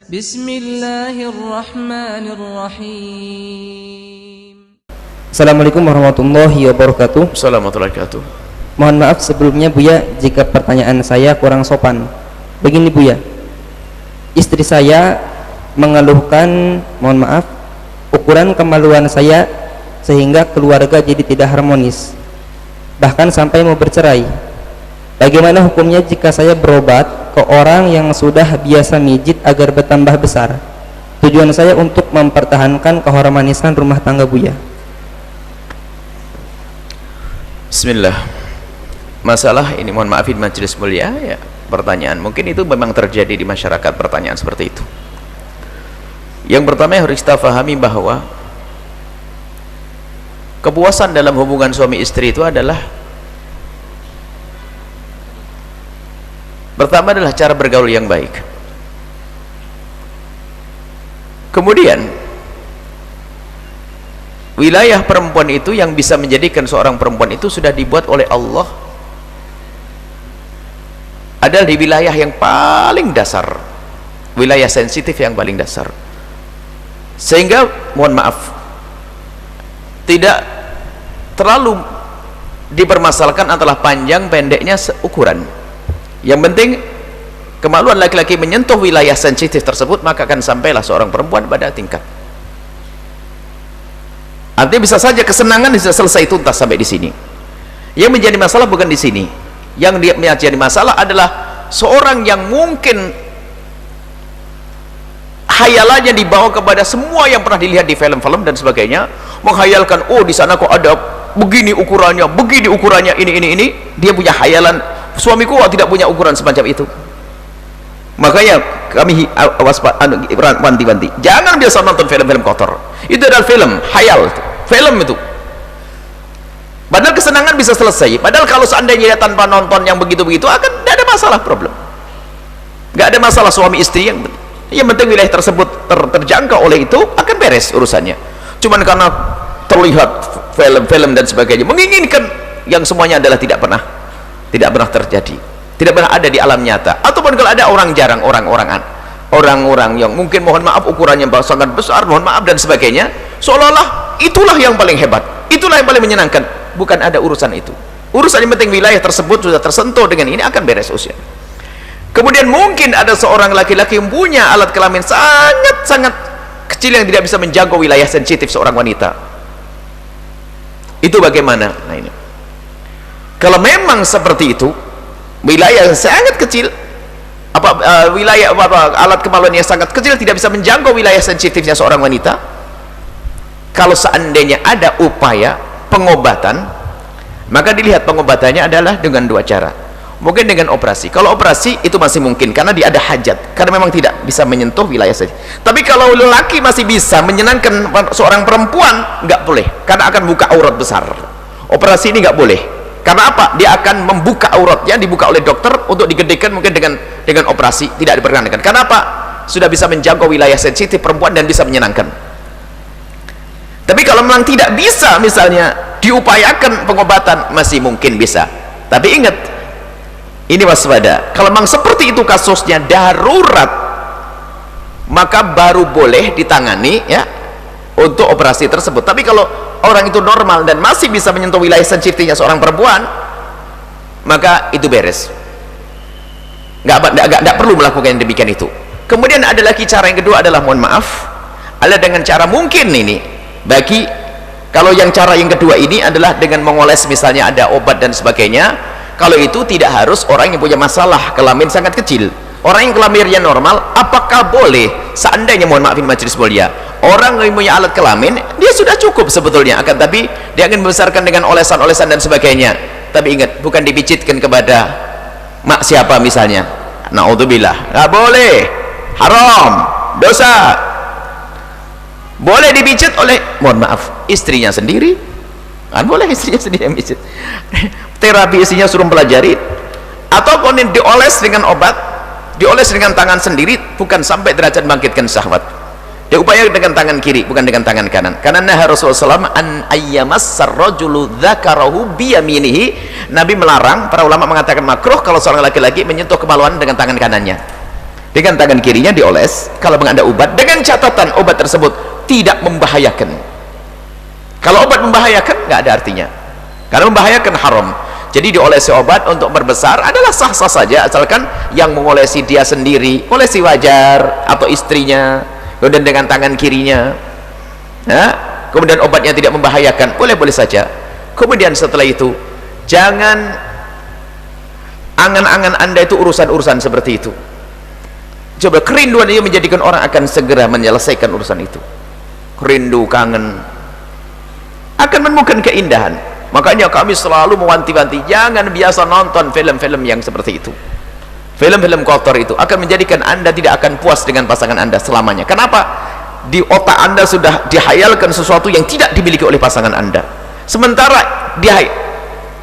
Bismillahirrahmanirrahim. Assalamualaikum warahmatullahi wabarakatuh. Assalamualaikum warahmatullahi wabarakatuh. Mohon maaf sebelumnya Buya jika pertanyaan saya kurang sopan. Begini Buya, istri saya mengeluhkan, mohon maaf, ukuran kemaluan saya sehingga keluarga jadi tidak harmonis, bahkan sampai mau bercerai. Bagaimana hukumnya jika saya berobat ke orang yang sudah biasa mijit agar bertambah besar? Tujuan saya untuk mempertahankan keharmonisan rumah tangga Buya. Bismillah. Masalah ini, mohon maafin majelis mulia ya, pertanyaan mungkin itu memang terjadi di masyarakat, pertanyaan seperti itu. Yang pertama yang harus kita pahami bahwa kepuasan dalam hubungan suami istri itu adalah, pertama adalah cara bergaul yang baik. Kemudian wilayah perempuan itu yang bisa menjadikan seorang perempuan itu sudah dibuat oleh Allah adalah di wilayah yang paling dasar, wilayah sensitif yang paling dasar, sehingga mohon maaf tidak terlalu dipermasalahkan antara panjang pendeknya ukuran. Yang penting kemaluan laki-laki menyentuh wilayah sensitif tersebut, maka akan sampailah seorang perempuan pada tingkat. Artinya bisa saja kesenangan bisa selesai tuntas sampai di sini. Yang menjadi masalah bukan di sini. Yang dia menjadi masalah adalah seorang yang mungkin hayalannya dibawa kepada semua yang pernah dilihat di film-film dan sebagainya, menghayalkan, oh di sana kok ada begini ukurannya, ini. Dia punya hayalan, suamiku tidak punya ukuran semacam itu. Makanya kami wanti-wanti, jangan biasa nonton film-film kotor. Itu adalah film hayal, film itu. Padahal kesenangan bisa selesai. Padahal kalau seandainya tanpa nonton yang begitu-begitu, akan tidak ada masalah, problem. Nggak ada masalah suami istri, yang penting wilayah tersebut terjangkau oleh itu, akan beres urusannya. Cuman karena terlihat film-film dan sebagainya, menginginkan yang semuanya adalah tidak pernah terjadi, tidak pernah ada di alam nyata. Ataupun kalau ada orang jarang, orang-orang yang mungkin mohon maaf ukurannya sangat besar, mohon maaf dan sebagainya, seolah-olah itulah yang paling hebat, itulah yang paling menyenangkan. Bukan ada urusan itu. Urusan yang penting wilayah tersebut sudah tersentuh dengan ini, akan beres usia. Kemudian mungkin ada seorang laki-laki yang punya alat kelamin sangat-sangat kecil yang tidak bisa menjangkau wilayah sensitif seorang wanita. Itu bagaimana? Nah ini, kalau memang seperti itu, wilayah yang sangat kecil, alat kemaluan yang sangat kecil tidak bisa menjangkau wilayah sensitifnya seorang wanita, kalau seandainya ada upaya pengobatan, maka dilihat pengobatannya adalah dengan dua cara. Mungkin dengan operasi. Kalau operasi itu masih mungkin karena dia ada hajat, karena memang tidak bisa menyentuh wilayah sensitif. Tapi kalau lelaki masih bisa menyenangkan seorang perempuan, nggak boleh, karena akan buka aurat besar. Operasi ini nggak boleh. Karena apa? Dia akan membuka auratnya, dibuka oleh dokter untuk digedekan, mungkin dengan operasi tidak diperkenankan. Karena apa? Sudah bisa menjangkau wilayah sensitif perempuan dan bisa menyenangkan. Tapi kalau memang tidak bisa, misalnya diupayakan pengobatan, masih mungkin bisa. Tapi ingat, ini waspada. Kalau memang seperti itu kasusnya darurat, maka baru boleh ditangani ya untuk operasi tersebut. Tapi kalau orang itu normal dan masih bisa menyentuh wilayah sensitifnya seorang perempuan, maka itu beres. Nggak perlu melakukan yang demikian itu. Kemudian ada lagi cara yang kedua adalah, mohon maaf, adalah dengan cara mungkin ini. Kalau yang cara yang kedua ini adalah dengan mengoles, misalnya ada obat dan sebagainya. Kalau itu tidak harus orang yang punya masalah kelamin sangat kecil. Orang yang kelaminnya normal, apakah boleh seandainya, mohon maafin majelis mulia, orang yang punya alat kelamin, dia sudah cukup sebetulnya, akan tapi dia akan membesarkan dengan olesan-olesan dan sebagainya. Tapi ingat, bukan dipicitkan kepada mak siapa misalnya, naudzubillah, nggak boleh, haram, dosa. Boleh dipijit oleh, mohon maaf, istrinya sendiri, kan boleh istrinya sendiri yang pijit. Terapi istrinya suruh pelajari, ataupun dioles dengan obat, dioles dengan tangan sendiri, bukan sampai derajat bangkitkan syahwat. Diupayakan dengan tangan kiri, bukan dengan tangan kanan. Karena Rasulullah SAW an ayyamassar rajulu dzakarahu biyaminihi, Nabi melarang, para ulama mengatakan makruh kalau seorang laki-laki menyentuh kemaluan dengan tangan kanannya. dengan tangan kirinya dioles kalau menganda obat, dengan catatan obat tersebut tidak membahayakan. Kalau obat membahayakan nggak ada artinya, karena membahayakan haram. Jadi diolesi obat untuk membesar adalah sah-sah saja, asalkan yang mengolesi dia sendiri, olesi wajar, atau istrinya, kemudian dengan tangan kirinya, nah, kemudian obatnya tidak membahayakan, boleh-boleh saja. Kemudian setelah itu jangan angan-angan Anda itu urusan-urusan seperti itu. Coba kerinduan ini menjadikan orang akan segera menyelesaikan urusan itu. Rindu, kangen akan menemukan keindahan. Makanya kami selalu mewanti-wanti, jangan biasa nonton film-film yang seperti itu. Film-film kotor itu akan menjadikan Anda tidak akan puas dengan pasangan Anda selamanya. Kenapa? Di otak Anda sudah dihayalkan sesuatu yang tidak dimiliki oleh pasangan Anda. Sementara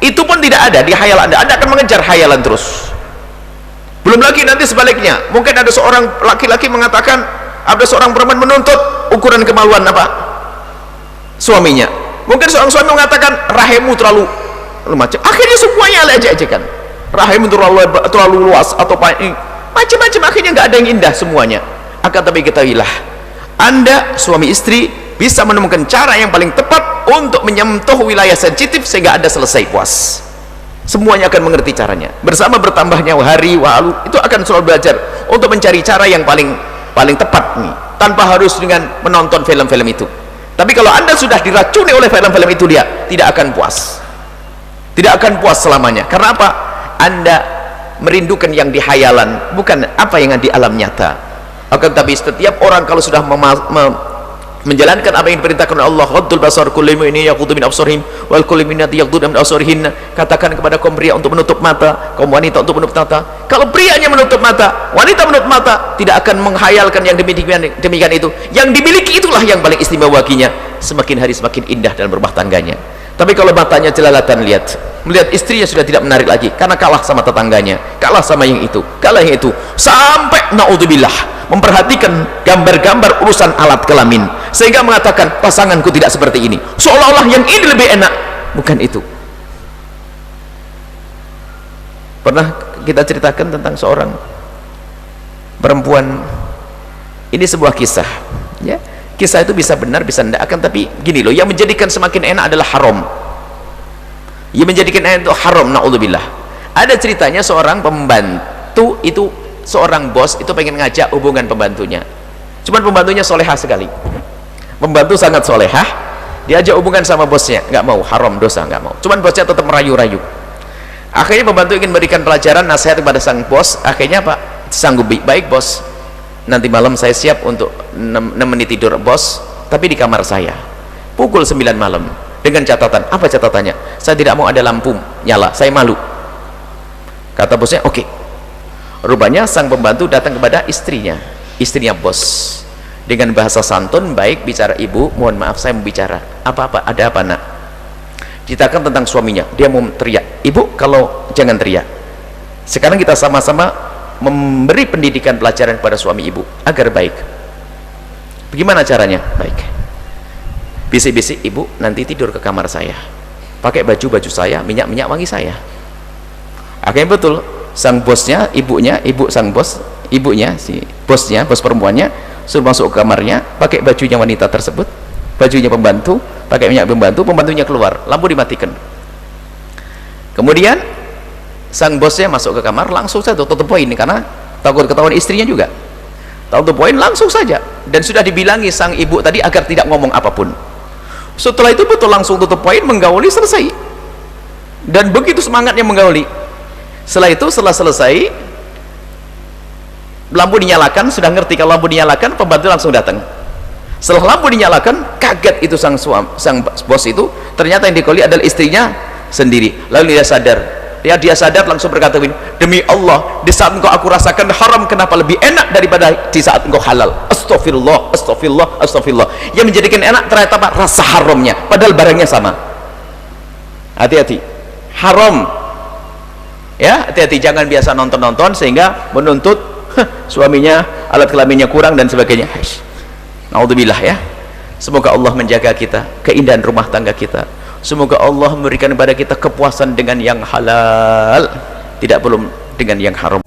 itu pun tidak ada di hayal Anda akan mengejar hayalan terus. Belum lagi nanti sebaliknya, mungkin ada seorang laki-laki mengatakan, ada seorang perempuan menuntut ukuran kemaluan apa? Suaminya. Mungkin seorang suami mengatakan rahimmu terlalu macam, akhirnya semuanya lecek-lecekan, rahimmu terlalu luas atau macam-macam, akhirnya nggak ada yang indah semuanya. Akan tapi ketahuilah, Anda suami istri bisa menemukan cara yang paling tepat untuk menyentuh wilayah sensitif sehingga Anda selesai puas. Semuanya akan mengerti caranya. Bersama bertambahnya hari walu itu akan selalu belajar untuk mencari cara yang paling tepat nih, tanpa harus dengan menonton film-film itu. Tapi kalau Anda sudah diracuni oleh film-film itu, dia tidak akan puas, tidak akan puas selamanya. Karena apa? Anda merindukan yang di hayalan, bukan apa yang di alam nyata. Akan tapi setiap orang kalau sudah menjalankan apa yang diperintahkan oleh Allah, ghaddul basar, kullu mu'minin yaghuddu min absarihim wal kullu minati yaghuddu min absarihin, katakan kepada kaum pria untuk menutup mata, kaum wanita untuk menutup mata. Kalau prianya menutup mata, wanita menutup mata, tidak akan menghayalkan yang demikian itu. Yang dimiliki itulah yang paling istimewa baginya. Semakin hari semakin indah dalam berumah tangganya. Tapi kalau matanya jelalatan melihat istrinya sudah tidak menarik lagi karena kalah sama tetangganya, kalah sama yang itu, kalah yang itu, sampai naudzubillah memperhatikan gambar-gambar urusan alat kelamin sehingga mengatakan pasanganku tidak seperti ini, seolah-olah yang ini lebih enak. Bukan itu. Pernah kita ceritakan tentang seorang perempuan, ini sebuah kisah ya. Kisah itu bisa benar bisa tidak, akan tapi gini loh, yang menjadikan semakin enak adalah haram. Yang menjadikan enak itu haram, naudzubillah. Ada ceritanya seorang pembantu itu, seorang bos itu pengen ngajak hubungan pembantunya, cuman pembantunya solehah sekali, pembantu sangat solehah, diajak hubungan sama bosnya nggak mau, haram, dosa, nggak mau. Cuman bosnya tetap merayu-rayu. Akhirnya pembantu ingin memberikan pelajaran nasihat kepada sang bos. Akhirnya Pak sanggup, baik bos, nanti malam saya siap untuk nemeni tidur bos, tapi di kamar saya pukul 9 malam, dengan catatan. Apa catatannya? Saya tidak mau ada lampu nyala, saya malu. Kata bosnya oke. Rupanya sang pembantu datang kepada istrinya bos, dengan bahasa santun baik bicara, ibu mohon maaf saya mau bicara. Apa-apa, ada apa nak? Ceritakan tentang suaminya. Dia mau teriak, ibu kalau jangan teriak, sekarang kita sama-sama memberi pendidikan pelajaran kepada suami ibu agar baik. Bagaimana caranya? Baik, bisik-bisik, ibu nanti tidur ke kamar saya pakai baju saya, minyak wangi saya. Akhirnya betul, sang bosnya, ibunya si bosnya, bos perempuannya suruh masuk ke kamarnya pakai bajunya wanita tersebut, bajunya pembantu, pakai minyak pembantunya keluar, lampu dimatikan. Kemudian sang bosnya masuk ke kamar, langsung saja tutup poin karena takut ketahuan istrinya juga. Tutup poin langsung saja, dan sudah dibilangi sang ibu tadi agar tidak ngomong apapun. Setelah itu betul langsung tutup poin, menggauli, selesai. Dan begitu semangatnya menggauli. Setelah itu, setelah selesai, lampu dinyalakan, sudah ngerti kalau lampu dinyalakan, pembantu langsung datang. Setelah lampu dinyalakan, kaget itu sang bos itu, ternyata yang dikoli adalah istrinya sendiri. Lalu dia sadar, dia sadar langsung berkata, demi Allah, di saat engkau aku rasakan haram, kenapa lebih enak daripada di saat engkau halal? Astagfirullah, astagfirullah, astagfirullah. Yang menjadikan enak ternyata apa? Rasa haramnya, padahal barangnya sama. Hati-hati, haram ya, hati-hati, jangan biasa nonton-nonton sehingga menuntut suaminya alat kelaminnya kurang dan sebagainya. Naudzubillah ya. Semoga Allah menjaga kita, keindahan rumah tangga kita. Semoga Allah memberikan kepada kita kepuasan dengan yang halal, tidak perlu dengan yang haram.